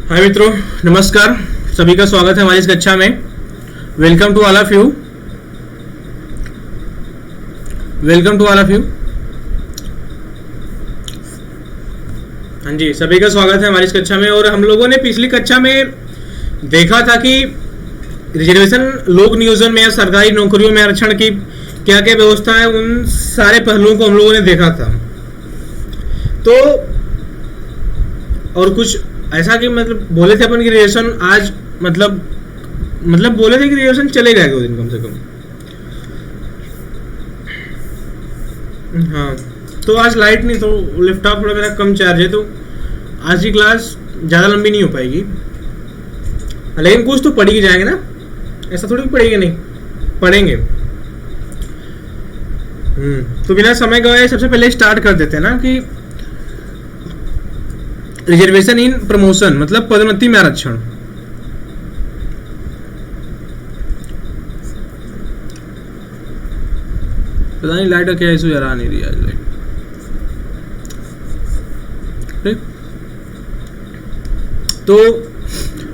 हाय मित्रों, नमस्कार। सभी का स्वागत है हमारी इस कक्षा में। Welcome to all of you. Welcome to all of you. हाँ जी, सभी का स्वागत है हमारी इस कक्षा में। और हम लोगों ने पिछली कक्षा में देखा था कि रिजर्वेशन लोक नियोजन में या सरकारी नौकरियों में आरक्षण की क्या क्या व्यवस्था है, उन सारे पहलुओं को हम लोगों ने देखा था। तो और कुछ ऐसा कि मतलब बोले थे अपन की रिजर्वेशन आज मतलब बोले थे कि रिजर्वेशन चलेगा 2 दिन कम से कम। हाँ, तो आज लाइट नहीं, तो लैपटॉप थोड़ा मेरा कम चार्ज है, तो आज की क्लास ज़्यादा लंबी नहीं हो पाएगी। लेकिन कुछ तो पढ़ ही जाएंगे ना, ऐसा थोड़ी पढ़ेंगे नहीं, पढ़ेंगे। तो बिना समय गवाए सबसे पहले स्टार्ट कर देते हैं ना कि रिजर्वेशन इन प्रमोशन मतलब पदोन्नति में आरक्षण। पता नहीं लाइट का क्या इशू यार, आ नहीं रही आज लाइट। ठीक, तो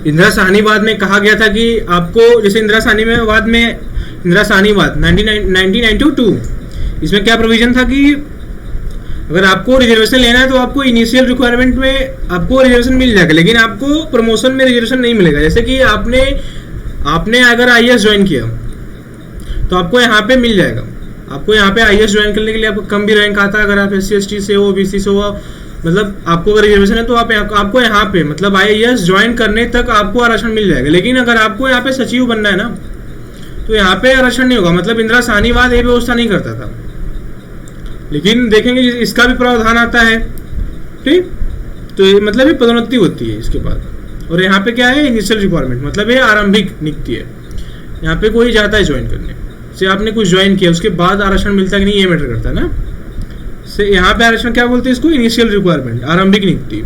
इंदिरा साहनीवाद में कहा गया था कि आपको, जैसे इंदिरा साहनीवाद 1992, इसमें क्या प्रोविजन था कि अगर आपको रिजर्वेशन लेना है तो आपको इनिशियल रिक्वायरमेंट में आपको रिजर्वेशन मिल जाएगा, लेकिन आपको प्रमोशन में रिजर्वेशन नहीं मिलेगा। जैसे कि आपने अगर आईएएस ज्वाइन किया तो आपको यहाँ पे मिल जाएगा। आपको यहाँ पे आईएएस ज्वाइन करने के लिए आपको कम भी रैंक आता है, अगर आप SC/ST से हो, BC से हो, मतलब आपको अगर रिजर्वेशन है तो आपको यहाँ पे मतलब आईएएस ज्वाइन करने तक आपको आरक्षण मिल जाएगा। लेकिन अगर आपको यहाँ पे सचिव बनना है ना, तो यहाँ पे आरक्षण नहीं होगा। मतलब इंदिरा साहनीवाद ये व्यवस्था नहीं करता था, लेकिन देखेंगे इसका भी प्रावधान आता है। ठीक, तो मतलब ये पदोन्नति होती है इसके बाद। और यहाँ पे क्या है, इनिशियल रिक्वायरमेंट, मतलब ये आरंभिक नियुक्ति है। यहाँ पे कोई जाता है ज्वाइन करने से, आपने कुछ ज्वाइन किया उसके बाद आरक्षण मिलता है कि नहीं, ये मैटर करता है ना। से यहाँ पे आरक्षण क्या बोलते हैं इसको, इनिशियल रिक्वायरमेंट, आरंभिक नियुक्ति।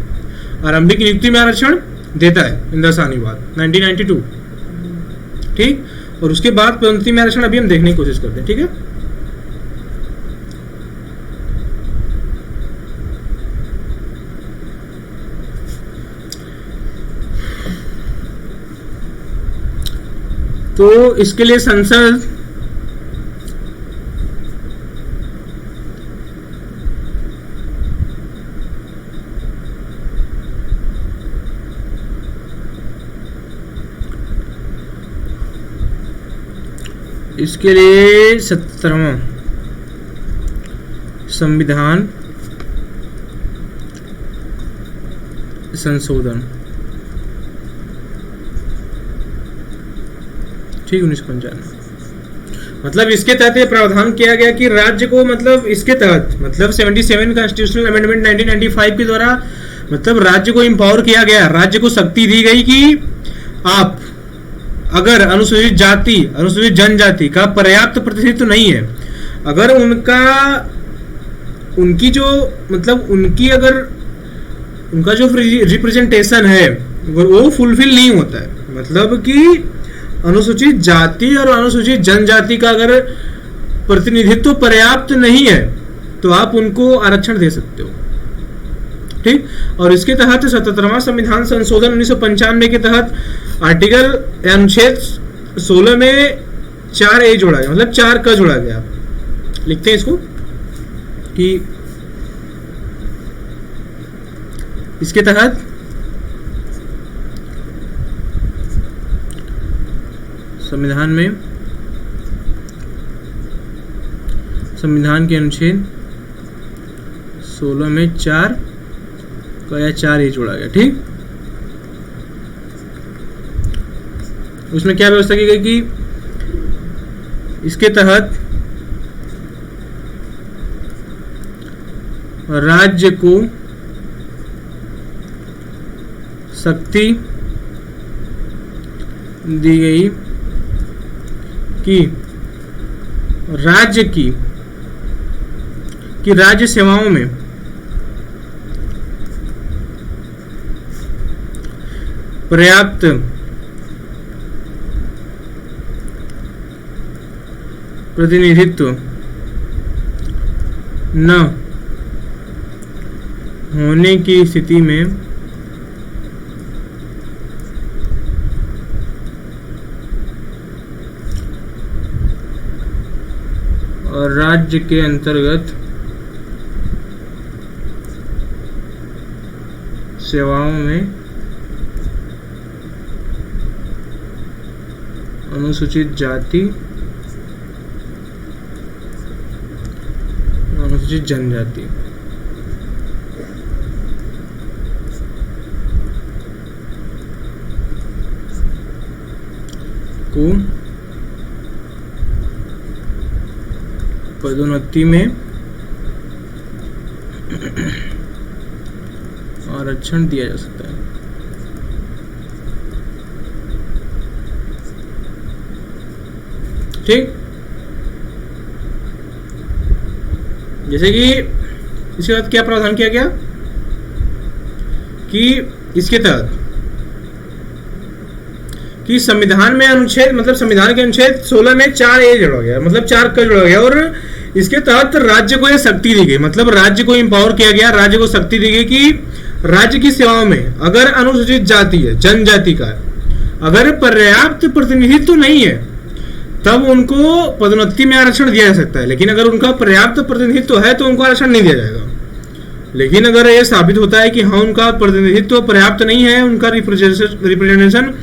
आरंभिक नियुक्ति में आरक्षण देता है इंदिरा साहनीवाद 1992। ठीक, और उसके बाद पदोन्नति में आरक्षण अभी हम देखने की कोशिश करते हैं। ठीक है, तो इसके लिए संसद इसके लिए 17वां संविधान संशोधन, ठीक, 1995। मतलब इसके तहत ये प्रावधान किया गया कि राज्य को, मतलब इसके तहत मतलब 77 कॉन्स्टिट्यूशनल अमेंडमेंट 1995 के द्वारा मतलब राज्य को एम्पावर किया गया, राज्य को शक्ति दी गई कि आप अगर अनुसूचित जाति, अनुसूचित जनजाति का पर्याप्त प्रतिनिधित्व नहीं है, अगर उनकी जो मतलब उनका जो रिप्रेजेंटेशन है वो फुलफिल नहीं होता है, मतलब कि अनुसूचित जाति और अनुसूचित जनजाति का अगर प्रतिनिधित्व पर्याप्त नहीं है तो आप उनको आरक्षण दे सकते हो। ठीक, और इसके तहत 77वां संविधान संशोधन 1995 के तहत आर्टिकल अनुच्छेद 16 में 4A जोड़ा गया, मतलब 4 जोड़ा गया। आप लिखते हैं इसको कि इसके तहत संविधान के अनुच्छेद 16 में 4A जोड़ा गया। ठीक, उसमें क्या व्यवस्था की गई कि इसके तहत राज्य को शक्ति दी गई कि राज्य सेवाओं में पर्याप्त प्रतिनिधित्व न होने की स्थिति में और राज्य के अंतर्गत सेवाओं में अनुसूचित जाति, अनुसूचित जनजाति को पदोन्नति में आरक्षण दिया जा सकता है। ठीक, जैसे कि इसके बाद क्या प्रावधान किया गया कि इसके तहत कि संविधान में अनुच्छेद मतलब संविधान के अनुच्छेद 16 में 4A जोड़ा गया, मतलब 4 क जोड़ा गया, और इसके तहत राज्य को यह शक्ति दी गई, मतलब राज्य को एम्पावर किया गया, राज्य को शक्ति दी गई कि राज्य की सेवाओं में अगर अनुसूचित जाति है, जनजाति का अगर पर्याप्त प्रतिनिधित्व तो नहीं है तब उनको पदोन्नति में आरक्षण दिया जा सकता है, लेकिन अगर उनका पर्याप्त प्रतिनिधित्व है तो उनको आरक्षण नहीं दिया जाएगा। लेकिन अगर ये साबित होता है कि हाँ उनका प्रतिनिधित्व पर्याप्त नहीं है, उनका रिप्रेजेंटेशन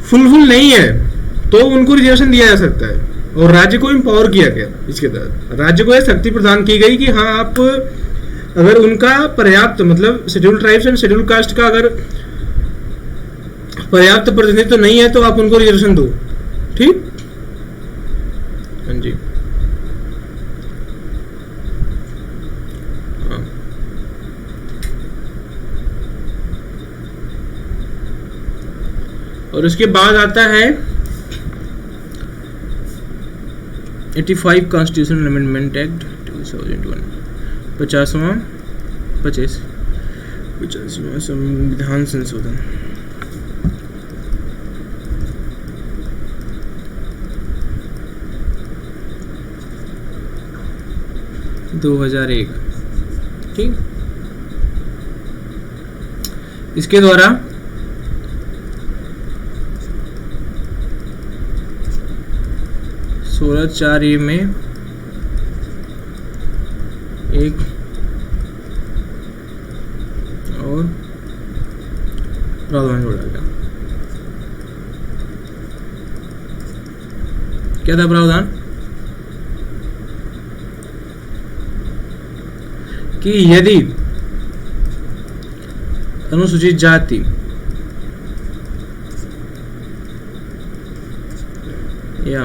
फुलफुल नहीं है, तो उनको रिजर्वेशन दिया जा सकता है। और राज्य को एम्पावर किया गया, इसके तहत राज्य को यह शक्ति प्रदान की गई कि हाँ आप अगर उनका पर्याप्त मतलब schedule tribes and schedule caste का अगर पर्याप्त प्रतिनिधित्व नहीं है तो आप उनको रिजर्वेशन दो। ठीक, हाँ जी, हाँ। और उसके बाद आता है 85 कॉन्स्टिट्यूशनल अमेंडमेंट एक्ट 2001, 50वां संविधान संशोधन। ठीक, इसके द्वारा सोलह 4A में एक और प्रावधान जोड़ा गया। क्या था प्रावधान? कि यदि अनुसूचित जाति या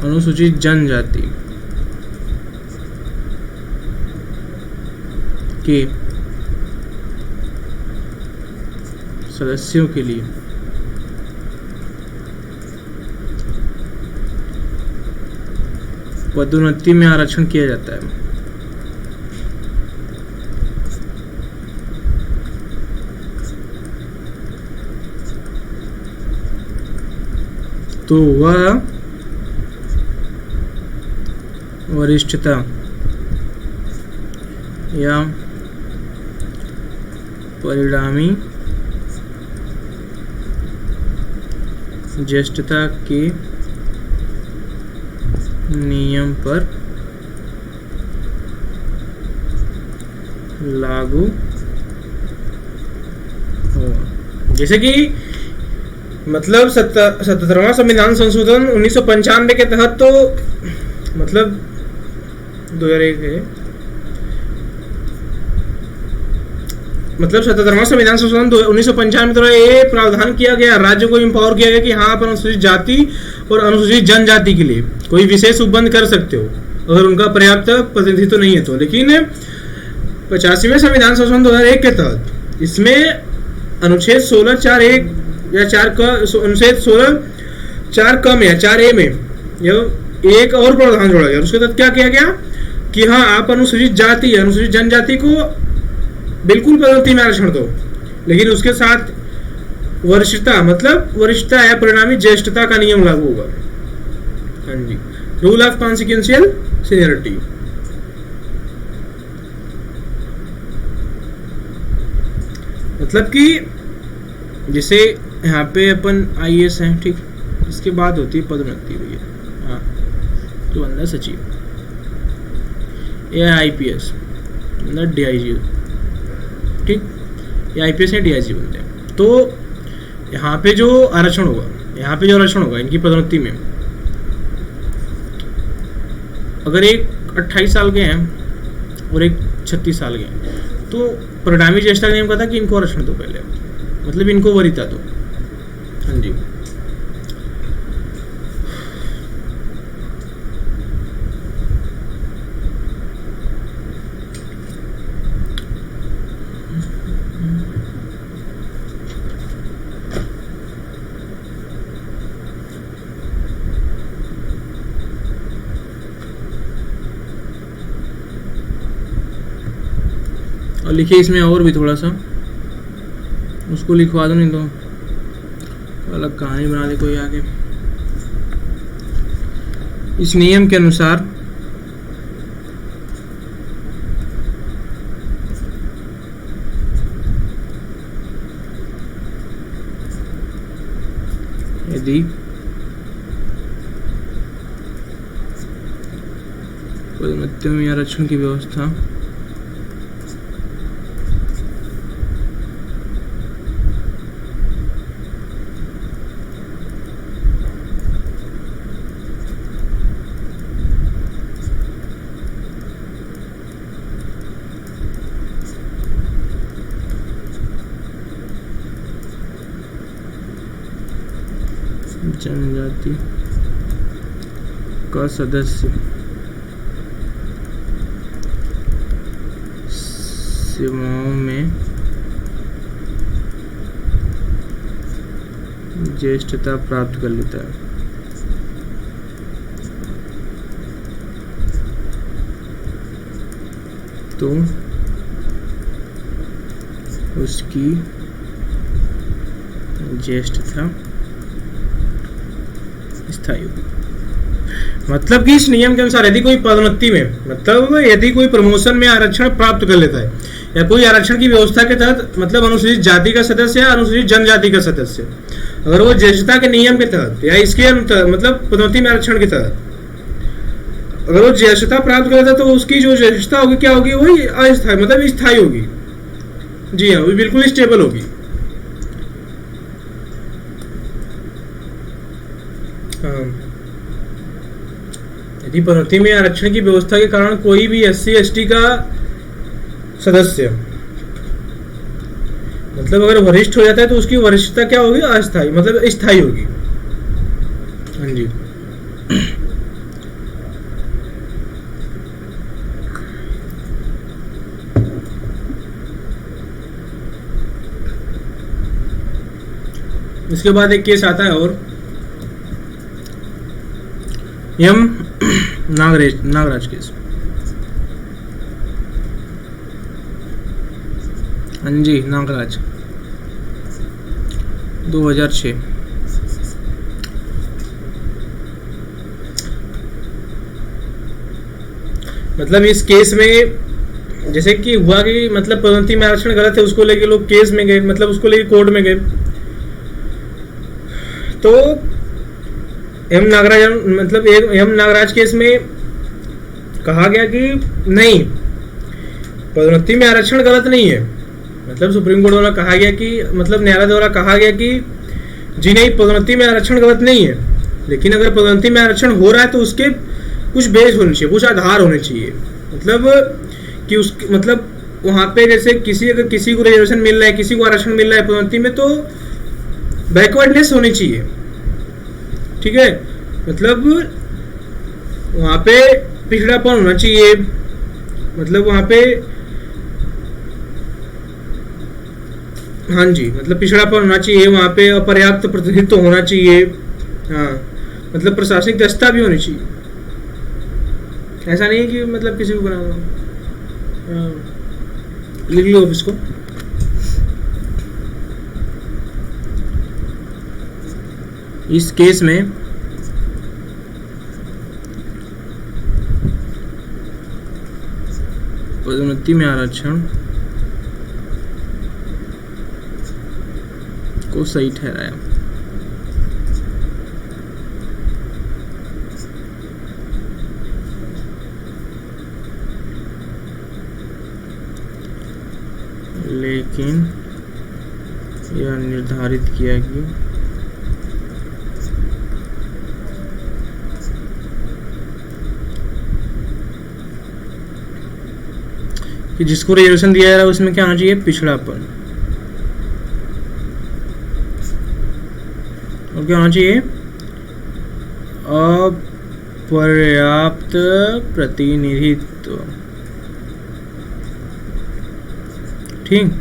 अनुसूचित जनजाति के सदस्यों के लिए पदोन्नति में आरक्षण किया जाता है तो वह वरिष्ठता या परिणामी ज्येष्ठता के नियम पर लागू होगा। जैसे कि मतलब 77वां संविधान संशोधन 1995 के तहत तो मतलब 2001 है, मतलब 77वां संविधान संशोधन 1995 द्वारा ये प्रावधान किया गया, राज्य को एम्पावर किया गया कि हाँ आप अनुसूचित जाति और अनुसूचित जनजाति के लिए कोई विशेष उपबंध कर सकते हो अगर उनका पर्याप्त प्रतिनिधित्व नहीं है तो। लेकिन 85वें संविधान संशोधन 2001 के तहत इसमें अनुच्छेद 16(4)(1) या 4 का अनुच्छेद 16(4) कम या 4A में यह एक और प्रावधान जोड़ा गया। उसके तहत क्या किया गया कि हाँ आप अनुसूचित जाति अनुसूचित जनजाति को बिल्कुल पदोन्नति में आरक्षण दो, लेकिन उसके साथ वरिष्ठता मतलब वरिष्ठता या परिणामी ज्येष्ठता का नियम लागू होगा। हाँ जी, रूल ऑफ कॉन्सिक्वेंशियल सीनियरिटी। मतलब कि जैसे यहाँ पे अपन IAS हैं, ठीक। इसके बाद होती है पदोन्नति भैया। हाँ, तो बंदा सचिव, या IPS मतलब DIG, ठीक। या IPS या DIG बनते हैं। तो यहाँ पे जो आरक्षण होगा इनकी पदोन्नति में, अगर एक 28 साल के हैं और एक 36 साल के हैं, तो परिणामी ज्येष्ठता का नियम कहता कि इनको आरक्षण दो पहले, मतलब इनको वरीयता दो। हाँ जी। और लिखिए इसमें और भी थोड़ा सा, उसको लिखवा दो, नहीं तो अलग कहानी बना दे कोई आगे। इस नियम के अनुसार यदि पदोन्नति में आरक्षण की व्यवस्था जनजाति का सदस्य सेवाओं में ज्येष्ठता प्राप्त कर लेता है, तो उसकी ज्येष्ठता स्थायी होगी। मतलब कि इस नियम के अनुसार यदि कोई पदोन्नति में, मतलब यदि कोई प्रमोशन में आरक्षण प्राप्त कर लेता है, या कोई आरक्षण की व्यवस्था के तहत, मतलब अनुसूचित जाति का सदस्य या अनुसूचित जनजाति का सदस्य, अगर वो ज्येष्ठता के नियम के तहत या इसके मतलब पदोन्नति में आरक्षण के तहत अगर वो ज्येष्ठता प्राप्त कर लेता है, तो उसकी जो ज्येष्ठता होगी क्या होगी, वही अस्थायी मतलब स्थायी होगी। जी हाँ, वो बिल्कुल स्टेबल होगी। यदि पदोन्नति में आरक्षण की व्यवस्था के कारण कोई भी SC ST का सदस्य मतलब अगर वरिष्ठ हो जाता है, तो उसकी वरिष्ठता क्या होगी, अस्थायी मतलब स्थायी होगी। हाँ जी। इसके बाद एक केस आता है और एम नागराज केस। हाँ जी, नागराज 2006। मतलब इस केस में जैसे कि हुआ कि मतलब पदोन्नति में आरक्षण गलत है, उसको लेके लोग केस में गए, मतलब उसको लेके कोर्ट में गए। तो एम नागराज केस में कहा गया कि नहीं, पदोन्नति में आरक्षण गलत नहीं है। मतलब सुप्रीम कोर्ट द्वारा कहा गया कि, मतलब न्यायालय द्वारा कहा गया कि जी नहीं, पदोन्नति में आरक्षण गलत नहीं है, लेकिन अगर पदोन्नति में आरक्षण हो रहा है तो उसके कुछ बेस होने चाहिए, कुछ आधार होने चाहिए। मतलब कि उस मतलब वहाँ पे जैसे अगर किसी को रिजर्वेशन मिल रहा है, किसी को आरक्षण मिल रहा है पदोन्नति में, तो बैकवर्डनेस होनी चाहिए। ठीक है, मतलब वहाँ पे पिछड़ापन होना चाहिए, मतलब वहाँ पे हाँ जी, मतलब पिछड़ापन होना चाहिए, वहाँ पे अपर्याप्त प्रतिनिधित्व होना चाहिए। हाँ, मतलब प्रशासनिक दक्षता भी होनी चाहिए। ऐसा नहीं है कि मतलब किसी को बना लिख लो इसको। इस केस में पदोन्नति में आरक्षण को सही ठहराया। लेकिन यह निर्धारित किया कि जिसको रिजर्वेशन दिया जा रहा है उसमें क्या होना चाहिए, पिछड़ापन। और क्या होना चाहिए, अपर्याप्त प्रतिनिधित्व। ठीक।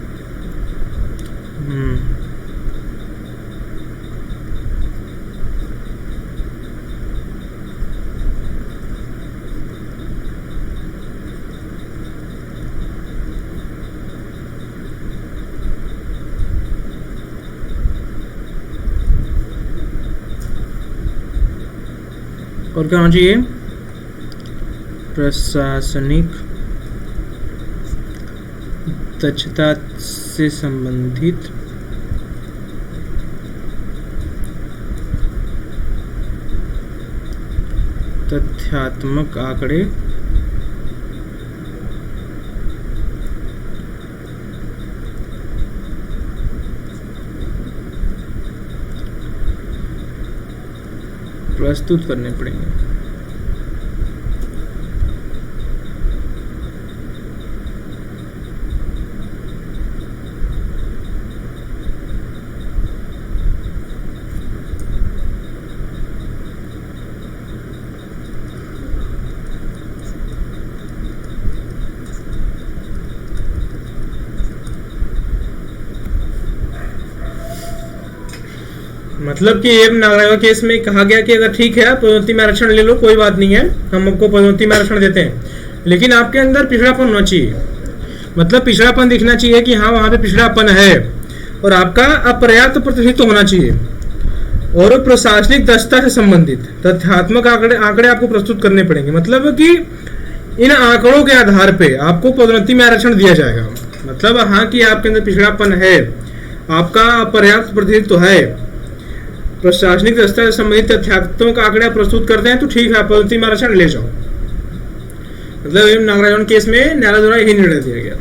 और क्या होना चाहिए, प्रशासनिक दक्षता से संबंधित तथ्यात्मक आंकड़े प्रस्तुत करने पड़ेंगे। मतलब कि एवं नागरिकों केस में कहा गया कि अगर ठीक है पदोन्नति में आरक्षण ले लो, कोई बात नहीं है, हम आपको पदोन्नति में आरक्षण देते हैं, लेकिन आपके अंदर पिछड़ापन होना चाहिए। मतलब पिछड़ापन दिखना चाहिए कि हाँ वहां पे पिछड़ापन है, और आपका अपर्याप्त प्रतिनिधित्व होना चाहिए, और प्रशासनिक दक्षता से संबंधित तथ्यात्मक आंकड़े आपको प्रस्तुत करने पड़ेंगे। मतलब कि इन आंकड़ों के आधार पे आपको पदोन्नति में आरक्षण दिया जाएगा। मतलब हाँ कि आपके अंदर पिछड़ापन है, आपका अपर्याप्त प्रतिनिधित्व है, प्रशासनिक दक्षता से संबंधित तथ्यात्मक आंकड़े प्रस्तुत करते हैं, तो ठीक है पदोन्नति में आरक्षण ले जाओ। मतलब नागराजन केस में न्यायालय द्वारा यही निर्णय दिया गया।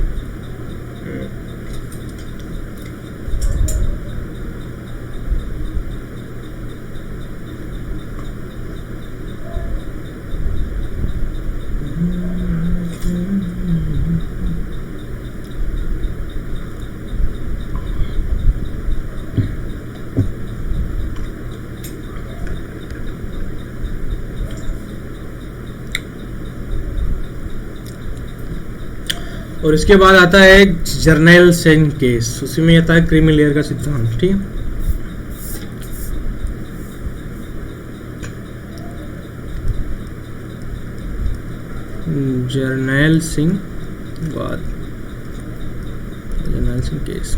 और इसके बाद आता है जर्नैल सिंह केस, उसी में आता है क्रीमी लेयर का सिद्धांत। ठीक है, जर्नैल सिंह केस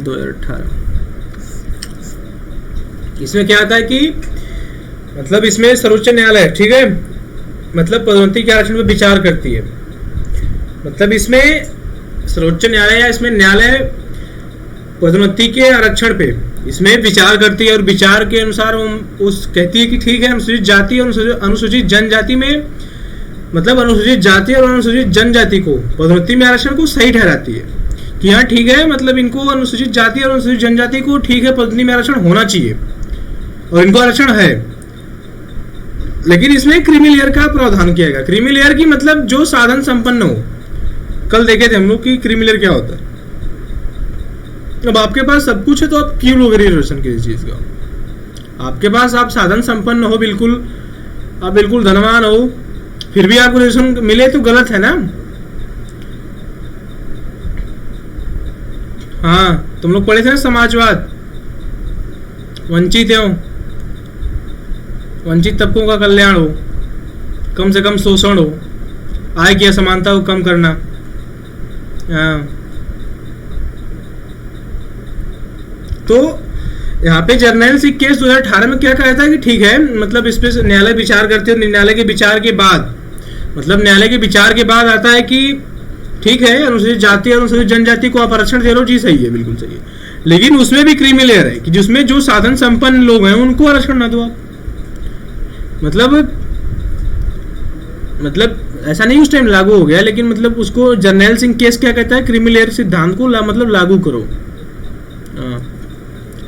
2018। इसमें क्या आता है कि मतलब इसमें सर्वोच्च न्यायालय, ठीक है, मतलब पदोन्नति के आरक्षण पर विचार करती है। मतलब इसमें सर्वोच्च न्यायालय या इसमें न्यायालय पदोन्नति के आरक्षण पे इसमें विचार करती है, और विचार के अनुसार उस कहती है कि ठीक है अनुसूचित जाति और अनुसूचित जनजाति में, मतलब अनुसूचित जाति और अनुसूचित जनजाति को पदोन्नति में आरक्षण को सही ठहराती है कि हाँ ठीक है, मतलब इनको अनुसूचित जाति और अनुसूचित जनजाति को ठीक है पदोन्नति में आरक्षण होना चाहिए और इनको आरक्षण है। लेकिन इसमें क्रीमी लेयर का प्रावधान किया गया। क्रीमी लेयर की मतलब जो साधन संपन्न हो। कल देखे थे हम लोग कि क्रीमी लेयर क्या होता है। अब आपके पास सब कुछ है तो आप क्यों लोगे रिजर्वेशन किसी चीज का? आपके पास आप साधन संपन्न हो, बिल्कुल आप बिल्कुल धनवान हो, फिर भी आपको रिजर्वेशन मिले तो गलत है ना। हाँ, तुम लोग पढ़े थे ना समाजवाद, वंचित हो, वंचित तबकों का कल्याण हो, कम से कम शोषण हो, आय की असमानता को कम करना। तो यहाँ पे जर्नैल सिंह केस 2018 में क्या कहता है कि ठीक है, मतलब इस पे न्यायालय विचार करते हैं। न्यायालय के विचार के बाद, मतलब न्यायालय के विचार के बाद आता है कि ठीक है, अनुसूचित जाति और अनुसूचित जनजाति को आप आरक्षण दे रहे हो, जी सही है, बिल्कुल सही है, लेकिन उसमें भी क्रीमी लेयर है कि जिसमें जो साधन संपन्न लोग हैं उनको आरक्षण ना दो आप। मतलब ऐसा नहीं उस टाइम लागू हो गया, लेकिन मतलब उसको जर्नैल सिंह केस क्या कहता है, क्रीमी लेयर सिद्धांत को मतलब लागू करो। हाँ,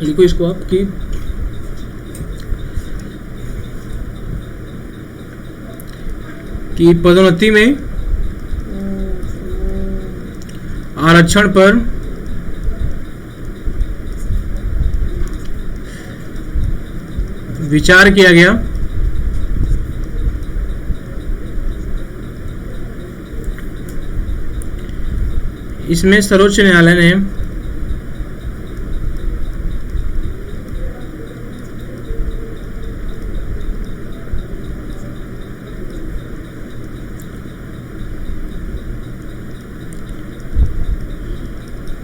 लिखो इसको आप कि पदोन्नति में आरक्षण पर विचार किया गया इसमें सर्वोच्च न्यायालय ने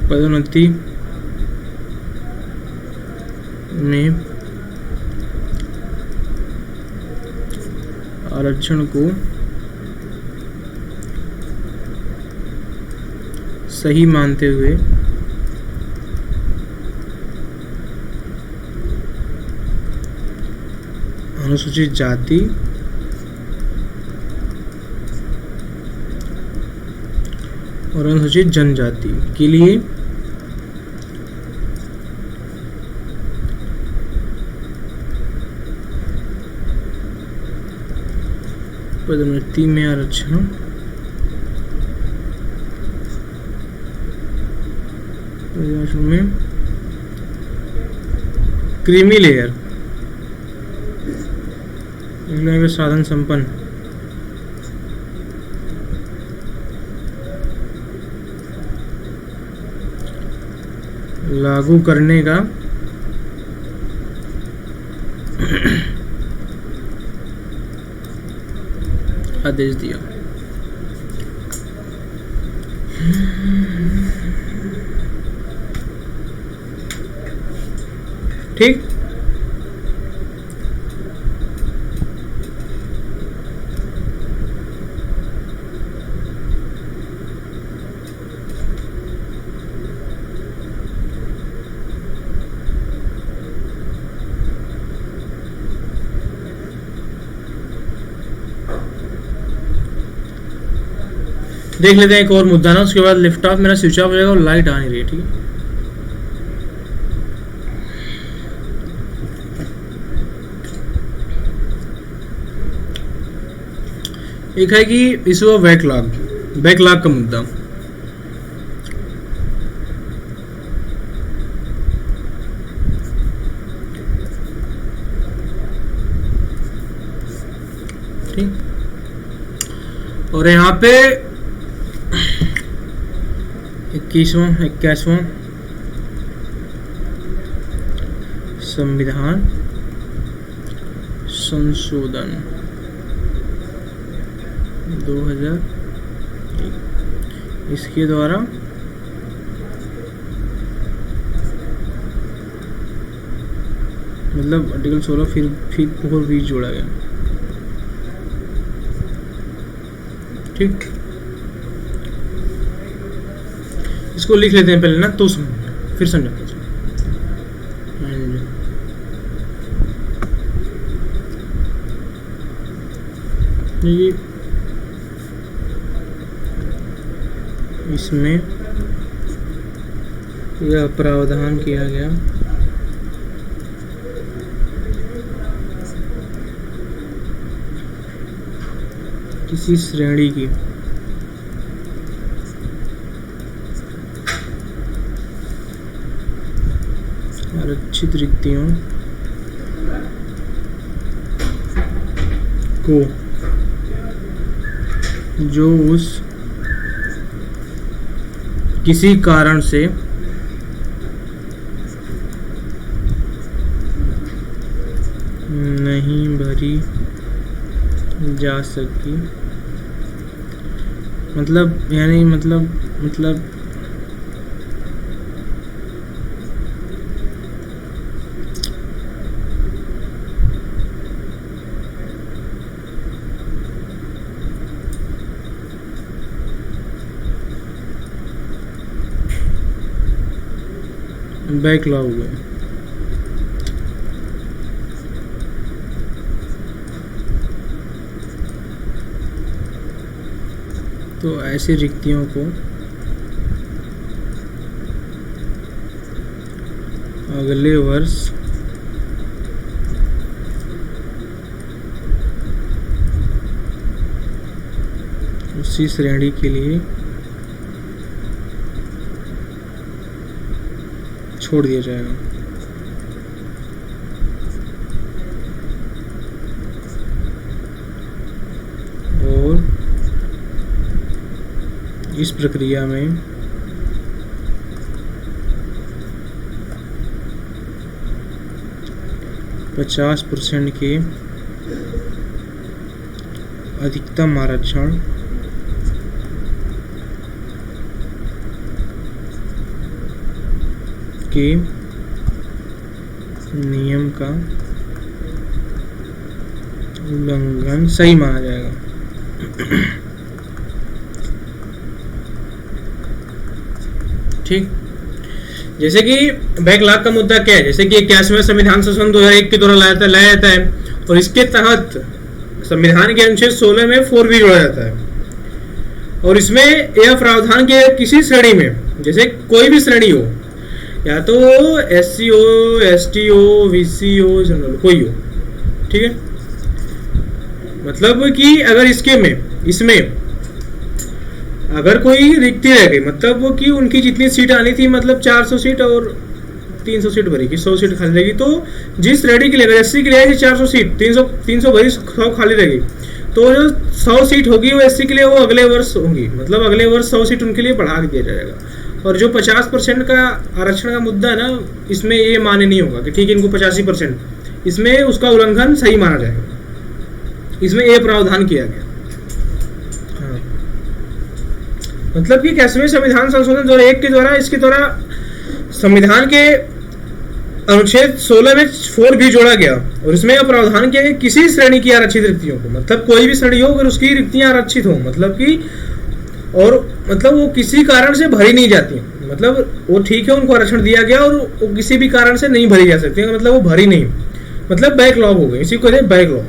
पदोन्नति में आरक्षण को सही मानते हुए अनुसूचित जाति और अनुसूचित जनजाति के लिए पदोन्नति में आरक्षण में क्रीमी लेयर साधन संपन्न लागू करने का आदेश दिया। ठीक, देख लेते हैं एक और मुद्दा ना, उसके बाद लिफ्ट ऑफ मेरा स्विच ऑफ हो जाएगा और लाइट आ नहीं रही है। ठीक है, एक है कि इशू ऑफ बैकलॉग का मुद्दा। ठीक, और यहाँ पे 21वां संविधान संशोधन 2001 इसके द्वारा मतलब आर्टिकल 16 फिर और 20 जोड़ा गया। ठीक, इसको लिख लेते हैं पहले ना, तो फिर समझाते हैं। इसमें यह प्रावधान किया गया किसी श्रेणी की आरक्षित रिक्तियों को जो उस किसी कारण से नहीं भरी जा सकी, मतलब यानी मतलब बैकलॉग है। तो ऐसी रिक्तियों को अगले वर्ष उसी श्रेणी के लिए छोड़ दिया जाएगा। और इस प्रक्रिया में %50 के अधिकतम आरक्षण के नियम का उल्लंघन सही माना जाएगा। ठीक, जैसे कि बैकलॉग का मुद्दा क्या है, जैसे कि 81वें संविधान संशोधन 2001 के द्वारा लाया जाता है और इसके तहत संविधान के अनुच्छेद 16 में 4B जोड़ा जाता है और इसमें यह प्रावधान के किसी श्रेणी में, जैसे कोई भी श्रेणी हो, या तो SC हो, ST हो, VC हो, जनरल कोई हो, ठीक है, मतलब कि अगर इसमें अगर कोई रिक्ति रह गई, मतलब वो कि उनकी जितनी सीट आनी थी, मतलब 400 सीट और 300 सीट भरेगी, 100 सीट खाली रहेगी, तो जिस श्रेणी के लिए अगर SC के लिए 400 सीट, 300 भरी, 100 खाली रहेगी, तो जो 100 सीट होगी वो SC के लिए वो अगले वर्ष होंगी, मतलब अगले वर्ष 100 सीट उनके लिए बढ़ा दिया जाएगा। और जो 50% का आरक्षण का मुद्दा है ना, इसमें ये माने नहीं होगा कि ठीक है इनको 85%, इसमें उसका उल्लंघन सही माना जाएगा, इसमें ये प्रावधान किया गया। हाँ, मतलब कि 81वें संविधान संशोधन 2001 के द्वारा इसके द्वारा संविधान के अनुच्छेद 16 में 4B जोड़ा गया और इसमें यह प्रावधान किया कि किसी श्रेणी की आरक्षित रिक्तियों को, मतलब कोई भी श्रेणी हो अगर उसकी रिक्तियां आरक्षित हो, मतलब कि और मतलब वो किसी कारण से भरी नहीं जाती, मतलब वो ठीक है उनको आरक्षण दिया गया और वो किसी भी कारण से नहीं भरी जा सकती, मतलब वो भरी नहीं, मतलब बैकलॉग हो गई, इसी को कहते हैं बैकलॉग।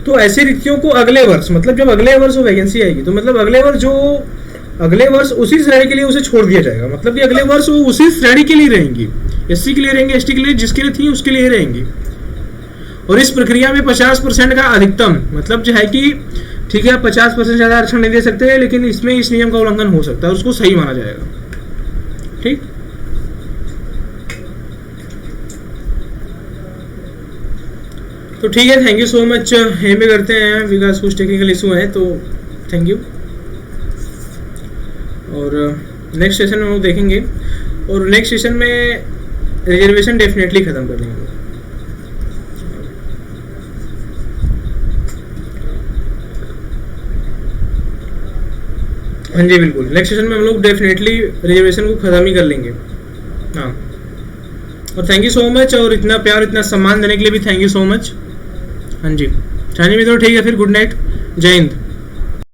तो ऐसी रिक्तियों को अगले वर्ष, मतलब जब अगले वर्ष वो वैकेंसी आएगी तो मतलब अगले वर्ष उसी श्रेणी के लिए उसे छोड़ दिया जाएगा, मतलब कि अगले वर्ष वो उसी श्रेणी के लिए रहेंगी, SC के लिए रहेंगे, ST के लिए, जिसके लिए थी उसके लिए रहेंगी। और इस प्रक्रिया में 50% का अधिकतम, मतलब जो है कि ठीक है 50% ज्यादा आरक्षण नहीं दे सकते, लेकिन इसमें इस नियम का उल्लंघन हो सकता है, उसको सही माना जाएगा। ठीक, तो ठीक है, थैंक यू सो मच। एम ए करते हैं विकास, कुछ टेक्निकल इशू है तो थैंक यू। और नेक्स्ट सेशन में हम लोग देखेंगे और नेक्स्ट सेशन में रिजर्वेशन डेफिनेटली खत्म कर देंगे। हाँ जी बिल्कुल, नेक्स्ट सेशन में हम लोग डेफिनेटली रिजर्वेशन को खत्म ही कर लेंगे। हाँ, और थैंक यू सो मच, और इतना प्यार इतना सम्मान देने के लिए भी थैंक यू सो मच। हाँ जी, मित्रों ठीक है, फिर गुड नाइट, जय हिंद।